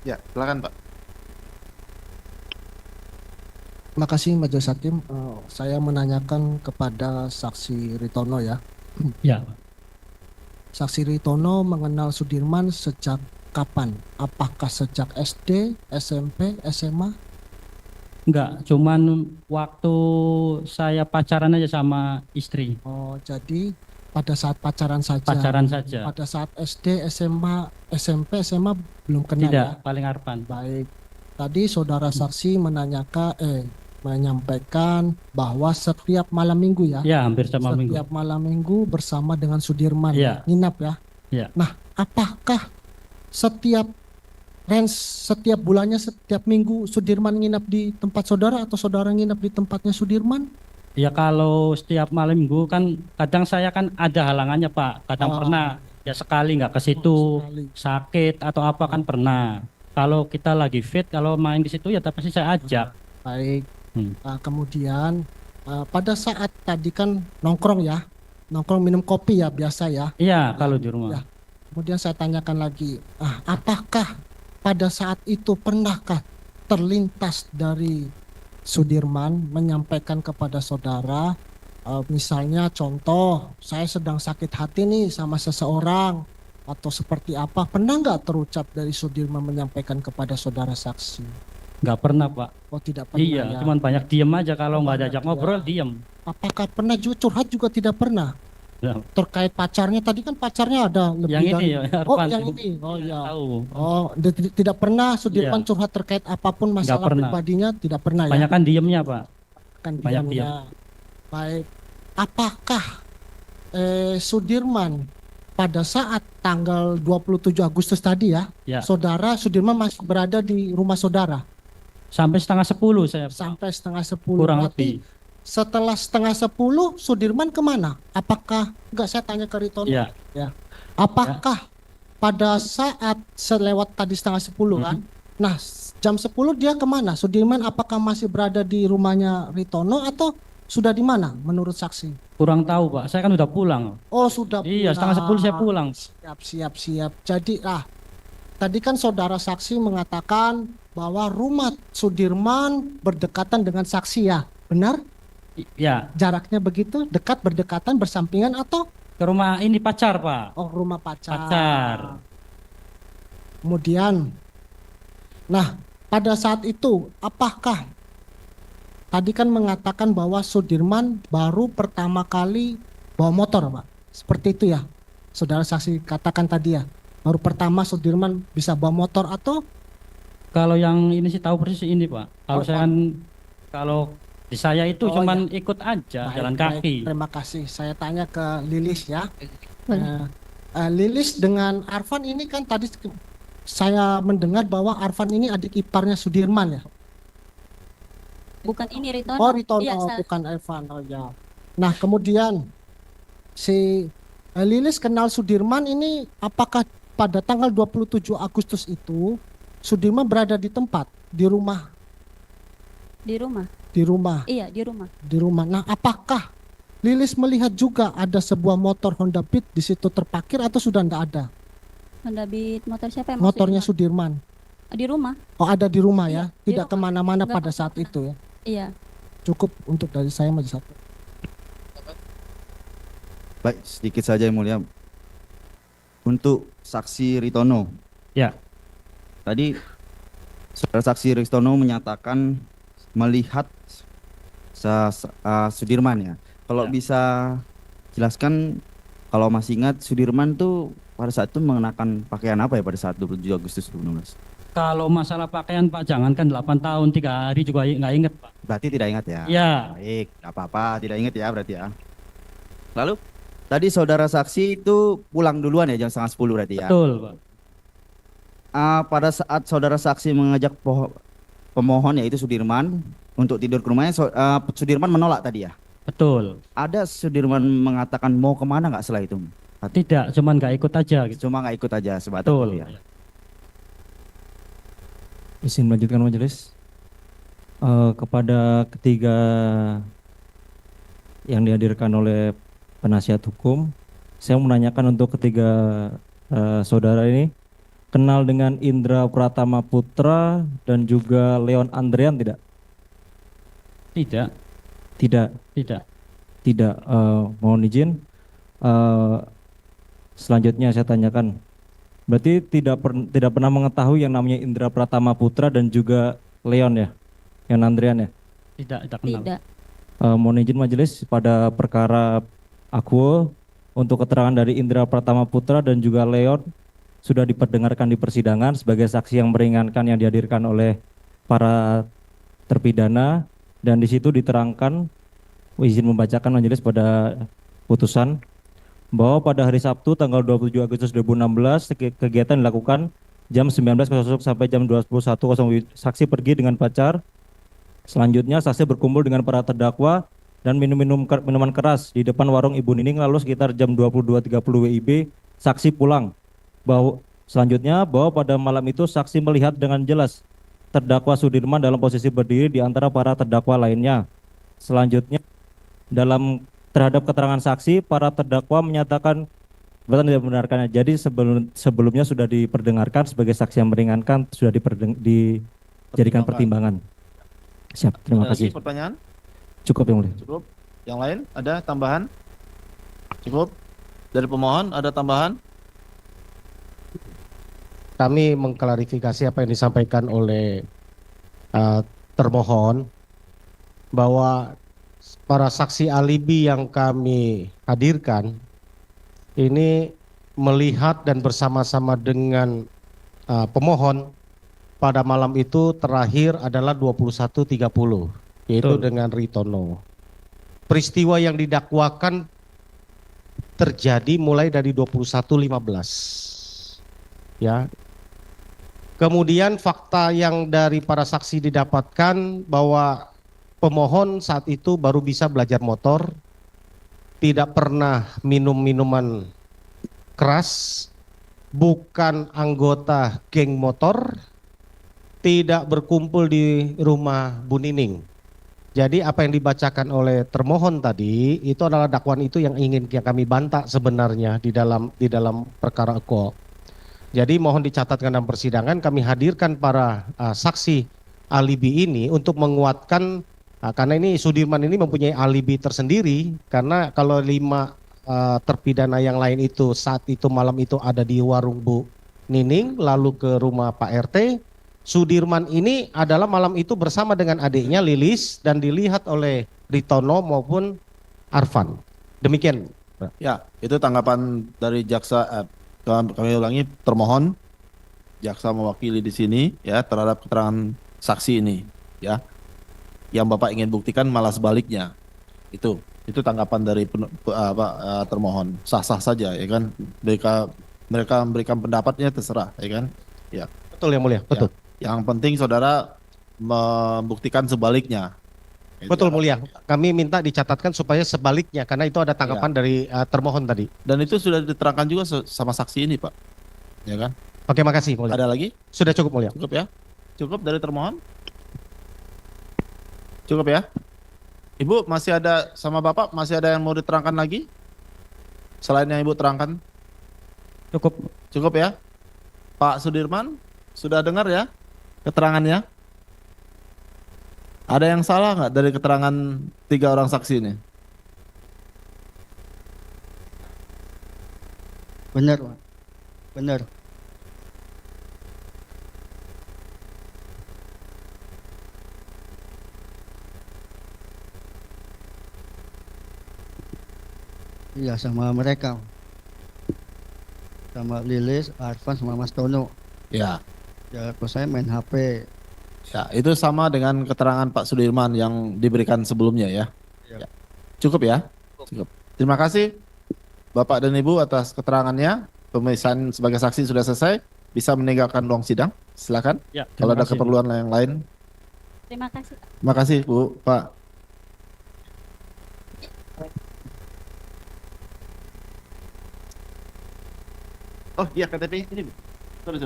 Ya, silakan Pak. Terima kasih Majelis Hakim. Saya menanyakan kepada Saksi Ritono ya. Ya, Saksi Ritono mengenal Sudirman sejak kapan? Apakah sejak SD, SMP, SMA? enggak, cuman waktu saya pacaran aja sama istri, Oh, jadi pada saat pacaran saja. pacaran saja. Pada saat SD, SMA, SMP, SMA belum kenal ya. Tidak, paling Arfan. Baik. Tadi saudara saksi menyampaikan bahwa setiap malam minggu ya. Ya, hampir sama minggu. Setiap malam minggu bersama dengan Sudirman Iya. nginap ya. Ya, Nah, apakah setiap setiap bulannya, setiap minggu Sudirman nginap di tempat saudara atau saudara nginap di tempatnya Sudirman? ya kalau setiap malam minggu kan kadang saya kan ada halangannya Pak. Kadang Oh, pernah ya sekali nggak ke situ, sekali. sakit atau apa kan pernah. Kalau kita lagi fit, kalau main di situ ya tapi saya ajak. Baik. Hmm. Kemudian pada saat tadi kan nongkrong ya, nongkrong minum kopi ya biasa ya. Iya, kalau di rumah. Ya. Kemudian saya tanyakan lagi, apakah pada saat itu pernahkah terlintas dari Sudirman menyampaikan kepada saudara, misalnya contoh, saya sedang sakit hati nih sama seseorang atau seperti apa, pernah nggak terucap dari Sudirman menyampaikan kepada saudara saksi? Nggak pernah Pak. Oh tidak pernah Iya, ya. cuman banyak diem aja kalau nggak Banyak diajak ya. ngobrol diem. Apakah pernah juga curhat juga tidak pernah? Ya. Terkait pacarnya tadi kan pacarnya ada lebih Yang ini dari ya, oh Arfan. yang ini oh ya Tahu. oh tidak pernah Sudirman Iya. curhat terkait apapun masalah pernah. pribadinya tidak pernah ya Banyak kan diemnya Pak. kan banyak diamnya. Baik, apakah Sudirman pada saat tanggal 27 Agustus tadi ya, Ya. saudara Sudirman masih berada di rumah saudara Sampai setengah 10 saya Pak. sampai setengah 10. Kurang Berarti lebih. setelah setengah 10 Sudirman kemana? Apakah enggak, saya tanya ke Ritono Ya. ya. Apakah pada saat selewat tadi setengah 10 kan? Nah, jam 10 dia kemana? Sudirman apakah masih berada di rumahnya Ritono atau sudah di mana menurut saksi? Kurang tahu Pak. Saya kan udah pulang. Oh, sudah Iya, setengah 10 saya pulang. Siap. Jadi tadi kan saudara saksi mengatakan bahwa rumah Sudirman berdekatan dengan saksi ya. Benar? Ya, Jaraknya begitu dekat, berdekatan, bersampingan atau ke rumah ini pacar Pak. rumah pacar. Pacar. Kemudian, nah pada saat itu apakah tadi kan mengatakan bahwa Sudirman baru pertama kali bawa motor, Pak? Seperti itu ya, saudara saksi katakan tadi ya. Baru pertama Sudirman bisa bawa motor atau Kalau yang ini sih tahu persis ini Pak. Kalau Oh, saya kan kalau di saya itu Oh, cuman ikut aja baik, jalan baik. kaki. Terima kasih. Saya tanya ke Lilis ya. Lilis dengan Arfan ini kan tadi saya mendengar bahwa Arfan ini adik iparnya Sudirman ya. Bukan ini Ritono. Oh, Ritono, Iya, bukan Arfan. Oh ya. Nah, kemudian si Lilis kenal Sudirman ini apakah pada tanggal 27 Agustus itu Sudirman berada di tempat, di rumah, di rumah. di rumah, Iya, di rumah. di rumah. Nah, apakah Lilis melihat juga ada sebuah motor Honda Beat di situ terparkir atau sudah tidak ada? Honda Beat motor siapa yang Motornya maksudnya? Sudirman. Di rumah. Oh, ada di rumah Iya, ya, di tidak rumah. kemana-mana Nggak pada saat kemana-mana. itu ya. Iya. Cukup untuk dari saya Majelis Hakim. Baik, sedikit saja yang mulia. Untuk saksi Ritono. Ya. Tadi saudara saksi Ritono menyatakan melihat Sudirman ya. Kalau Ya. bisa jelaskan, kalau masih ingat Sudirman tuh pada saat itu mengenakan pakaian apa ya pada saat 27 Agustus 2016? Kalau masalah pakaian Pak, jangankan 8 tahun, 3 hari juga nggak inget Pak. Berarti tidak ingat ya? Ya. Baik, nggak apa-apa, tidak ingat ya berarti ya. Lalu tadi saudara saksi itu pulang duluan ya jam setengah 10 berarti ya? Betul Pak. Pada saat saudara saksi mengajak pemohon yaitu Sudirman untuk tidur ke rumahnya, Sudirman menolak tadi ya? Betul. Ada Sudirman mengatakan mau kemana nggak setelah itu? Tidak, cuman nggak ikut aja gitu. Cuma nggak ikut aja sebatas Betul. itu ya. Izin melanjutkan majelis. Kepada ketiga yang dihadirkan oleh penasihat hukum, saya menanyakan untuk ketiga saudara ini, kenal dengan Indra Pratama Putra dan juga Leon Andrian tidak? Tidak, Tidak, tidak. tidak. Mohon izin. Eh, Selanjutnya saya tanyakan. Berarti tidak pernah mengetahui yang namanya Indra Pratama Putra dan juga Leon ya, Leon Andrian ya. Tidak kenal. Tidak. Mohon izin majelis pada perkara akuo untuk keterangan dari Indra Pratama Putra dan juga Leon sudah diperdengarkan di persidangan sebagai saksi yang meringankan yang dihadirkan oleh para terpidana, dan di situ diterangkan, izin membacakan majelis pada putusan bahwa pada hari Sabtu tanggal 27 Agustus 2016 kegiatan dilakukan jam 19.00 sampai jam 21.00. Saksi pergi dengan pacar. Selanjutnya saksi berkumpul dengan para terdakwa dan minuman keras di depan warung Ibu Nining, lalu sekitar jam 22.30 WIB saksi pulang. Selanjutnya bahwa pada malam itu saksi melihat dengan jelas terdakwa Sudirman dalam posisi berdiri di antara para terdakwa lainnya. Selanjutnya terhadap keterangan saksi, para terdakwa menyatakan betul tidak membenarkannya. Jadi sebelumnya sudah diperdengarkan sebagai saksi yang meringankan, sudah dijadikan pertimbangan. Siap, terima Ada lagi kasih. pertanyaan? Cukup yang mulia. Cukup. Yang lain ada tambahan? Cukup. Dari pemohon ada tambahan? Kami mengklarifikasi apa yang disampaikan oleh termohon bahwa para saksi alibi yang kami hadirkan ini melihat dan bersama-sama dengan pemohon pada malam itu terakhir adalah 21.30, yaitu Betul. dengan Ritono. Peristiwa yang didakwakan terjadi mulai dari 21.15. Ya. Kemudian fakta yang dari para saksi didapatkan bahwa pemohon saat itu baru bisa belajar motor, tidak pernah minum minuman keras, bukan anggota geng motor, tidak berkumpul di rumah Bu Nining. Jadi apa yang dibacakan oleh termohon tadi itu adalah dakwaan itu yang ingin kami bantah sebenarnya di dalam perkara eko. Jadi mohon dicatatkan dalam persidangan, kami hadirkan para saksi alibi ini untuk menguatkan, karena ini Sudirman ini mempunyai alibi tersendiri, karena kalau 5 terpidana yang lain itu saat itu malam itu ada di warung Bu Nining lalu ke rumah Pak RT. Sudirman ini adalah malam itu bersama dengan adiknya Lilis dan dilihat oleh Ritono maupun Arfan. Demikian. Ya, itu tanggapan dari jaksa. Kami ulangi, termohon, jaksa mewakili di sini ya terhadap keterangan saksi ini ya. Yang Bapak ingin buktikan malah sebaliknya. Itu tanggapan dari termohon. Sah-sah saja ya kan. Mereka memberikan pendapatnya terserah ya kan. Ya. Betul yang mulia, betul. Yang penting saudara membuktikan sebaliknya. Betul mulia. Kami minta dicatatkan supaya sebaliknya karena itu ada tanggapan dari termohon tadi. Dan itu sudah diterangkan juga sama saksi ini, Pak. Ya kan? Oke, makasih mulia. Ada lagi? Sudah cukup mulia. Cukup ya? Cukup dari termohon? Cukup ya? Ibu masih ada sama Bapak masih ada yang mau diterangkan lagi? Selain yang Ibu terangkan? Cukup. Cukup ya? Pak Sudirman, sudah dengar ya keterangannya? Ada yang salah nggak dari keterangan 3 orang saksi ini? Benar, Pak. Benar. Iya, sama mereka. Sama Lilis, Arfan, sama Mas Tono. Ya. Ya, kalau saya main HP. Ya, itu sama dengan keterangan Pak Sudirman yang diberikan sebelumnya ya. Ya. Cukup ya? Cukup. Terima kasih Bapak dan Ibu atas keterangannya. Pemeriksaan sebagai saksi sudah selesai. Bisa meninggalkan ruang sidang. Silakan. Ya, Kalau terima ada kasih. keperluan yang lain. Terima kasih. Terima kasih Bu, Pak. Oh iya KTP ini. Sorry.